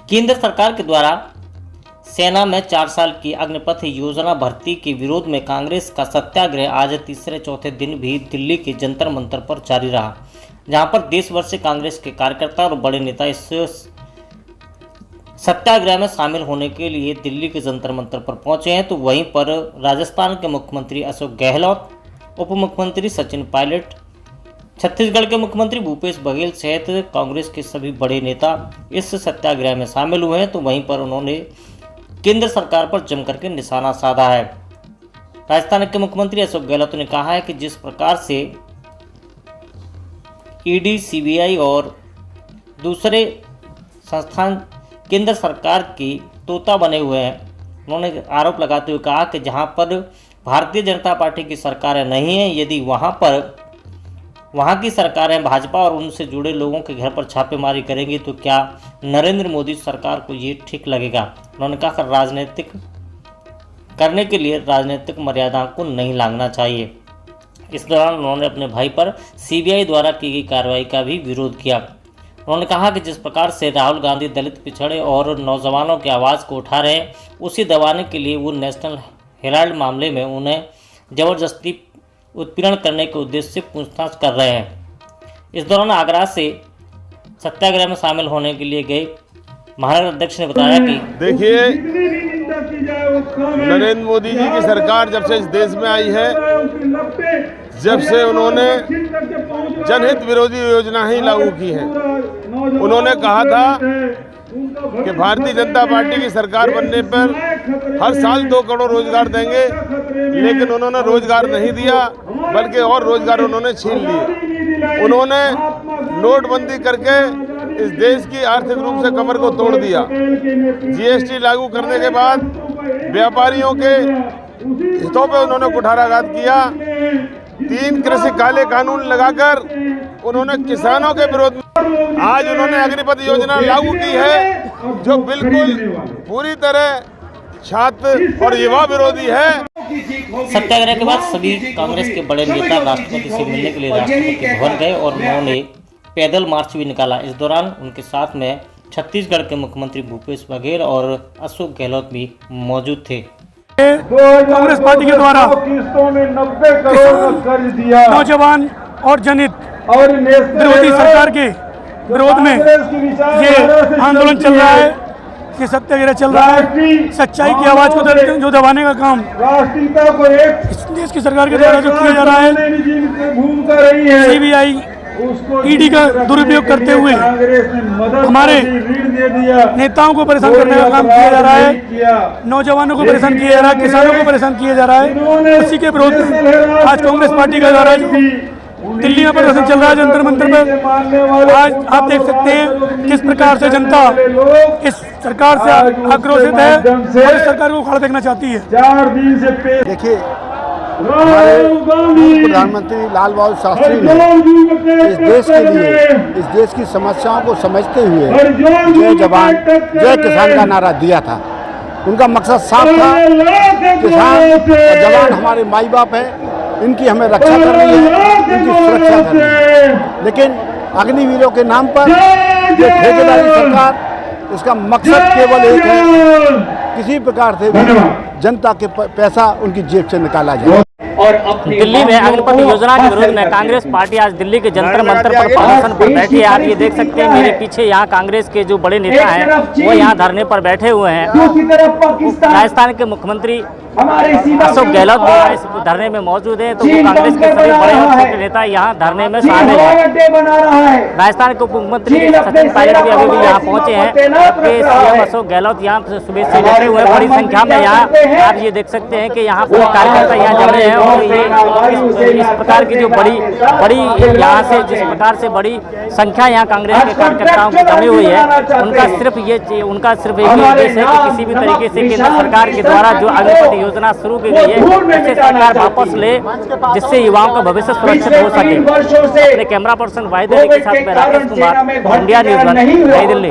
केंद्र सरकार के द्वारा सेना में 4 साल की अग्निपथ योजना भर्ती के विरोध में कांग्रेस का सत्याग्रह आज तीसरे चौथे दिन भी दिल्ली के जंतर मंतर पर जारी रहा, जहां पर देश भर से कांग्रेस के कार्यकर्ता और बड़े नेता इस सत्याग्रह में शामिल होने के लिए दिल्ली के जंतर मंतर पर पहुंचे हैं। तो वहीं पर राजस्थान के मुख्यमंत्री अशोक गहलोत, उप मुख्यमंत्री सचिन पायलट, छत्तीसगढ़ के मुख्यमंत्री भूपेश बघेल सहित कांग्रेस के सभी बड़े नेता इस सत्याग्रह में शामिल हुए हैं। तो वहीं पर उन्होंने केंद्र सरकार पर जमकर के निशाना साधा है। राजस्थान के मुख्यमंत्री अशोक गहलोत ने कहा है कि जिस प्रकार से ईडी, सीबीआई और दूसरे संस्थान केंद्र सरकार की तोता बने हुए हैं, उन्होंने आरोप लगाते हुए कहा कि जहां पर भारतीय जनता पार्टी की सरकारें नहीं है, यदि वहाँ की सरकारें भाजपा और उनसे जुड़े लोगों के घर पर छापेमारी करेंगी तो क्या नरेंद्र मोदी सरकार को ये ठीक लगेगा। उन्होंने कहा कि राजनीतिक करने के लिए राजनीतिक मर्यादा को नहीं लांघना चाहिए। इस दौरान उन्होंने अपने भाई पर सीबीआई द्वारा की गई कार्रवाई का भी विरोध किया। उन्होंने कहा कि जिस प्रकार से राहुल गांधी दलित, पिछड़े और नौजवानों की आवाज़ को उठा रहे हैं, उसे दबाने के लिए वो नेशनल हेराल्ड मामले में उन्हें जबरदस्ती उत्पीड़न करने के उद्देश्य से पूछताछ कर रहे हैं। इस दौरान आगरा से सत्याग्रह में शामिल होने के लिए गए महानगर अध्यक्ष ने बताया कि देखिए, नरेंद्र मोदी जी की सरकार जब से इस देश में आई है, जब से उन्होंने जनहित विरोधी योजना ही लागू की है। उन्होंने कहा था कि भारतीय जनता पार्टी की सरकार बनने पर हर साल 2 करोड़ रोजगार देंगे, लेकिन उन्होंने रोजगार नहीं दिया, बल्कि और रोजगार उन्होंने छीन लिए। उन्होंने नोटबंदी करके इस देश की आर्थिक रूप से कमर को तोड़ दिया। जीएसटी लागू करने के बाद व्यापारियों के हितों पे उन्होंने कुठाराघात किया। 3 कृषि काले कानून लगाकर उन्होंने किसानों के विरोध में आज उन्होंने अग्निपथ योजना लागू की है, जो बिल्कुल पूरी तरह छात्र और युवा विरोधी है। सत्याग्रह के बाद सभी कांग्रेस के बड़े नेता राष्ट्रपति से मिलने के लिए राष्ट्रपति भवन गए और उन्होंने पैदल मार्च भी निकाला। इस दौरान उनके साथ में छत्तीसगढ़ के मुख्यमंत्री भूपेश बघेल और अशोक गहलोत भी मौजूद थे। कांग्रेस पार्टी के द्वारा नौजवान और जनहित विरोधी सरकार के विरोध में ये आंदोलन चल रहा है, ये सत्याग्रह चल रहा है। सच्चाई की आवाज को जो दबाने का काम इस देश की सरकार के द्वारा जो किया जा रहा है, सीबीआई, ईडी का दुरुपयोग करते हुए हमारे नेताओं को परेशान करने का काम किया जा रहा है, नौजवानों को परेशान किया जा रहा है, किसानों को परेशान किया जा रहा है। उसी के विरोध में आज कांग्रेस पार्टी का द्वारा दिल्ली में प्रदर्शन चल रहा है, जंतर मंतर पर। आज आप देख सकते हैं किस प्रकार से जनता इस सरकार से आक्रोशित है और इस सरकार को उखाड़ फेंकना चाहती है। देखिए, हमारे प्रधानमंत्री लाल बहादुर शास्त्री ने इस देश के लिए, इस देश की समस्याओं को समझते हुए जय जवान जय किसान का नारा दिया था। उनका मकसद साफ था, किसान और जवान हमारे माई बाप हैं, इनकी हमें रक्षा करनी है, इनकी सुरक्षा करनी है। लेकिन अग्निवीरों के नाम पर ये ठेकेदारी सरकार, इसका मकसद केवल एक है, किसी प्रकार से जनता के पैसा उनकी जेब से निकाला जाए। दिल्ली में अग्निपथ योजना के विरोध में कांग्रेस पार्टी आज दिल्ली के जंतर मंतर पर प्रदर्शन पर बैठी है। आप ये देख सकते हैं मेरे पीछे, यहाँ कांग्रेस के जो बड़े नेता हैं वो यहाँ धरने पर बैठे हुए हैं। राजस्थान के मुख्यमंत्री अशोक गहलोत भी इस धरने में मौजूद है। तो वो कांग्रेस के सभी बड़े और छोटे नेता यहाँ धरने में शामिल हैं। राजस्थान के उप मुख्यमंत्री सचिन पायलट भी अभी भी यहाँ पहुंचे हैं, जबकि सीएम अशोक गहलोत यहाँ सुबह से बैठे हुए हैं। बड़ी संख्या में यहाँ आप ये देख सकते हैं कि यहाँ पर कार्यकर्ता यहाँ जम रहे हैं और ये इस प्रकार की जो बड़ी यहाँ से जिस प्रकार से बड़ी संख्या यहाँ कांग्रेस के कार्यकर्ताओं की जमी हुई है, उनका सिर्फ एक ही उद्देश्य है कि किसी भी तरीके से केंद्र सरकार के द्वारा जो अग्निपथ योजना शुरू की गई है उसे सरकार वापस ले, जिससे युवाओं का भविष्य सुरक्षित हो सके। अपने कैमरा पर्सन वाहिद अली के साथ मैं राकेश कुमार, इंडिया न्यूज़ 1, नई दिल्ली।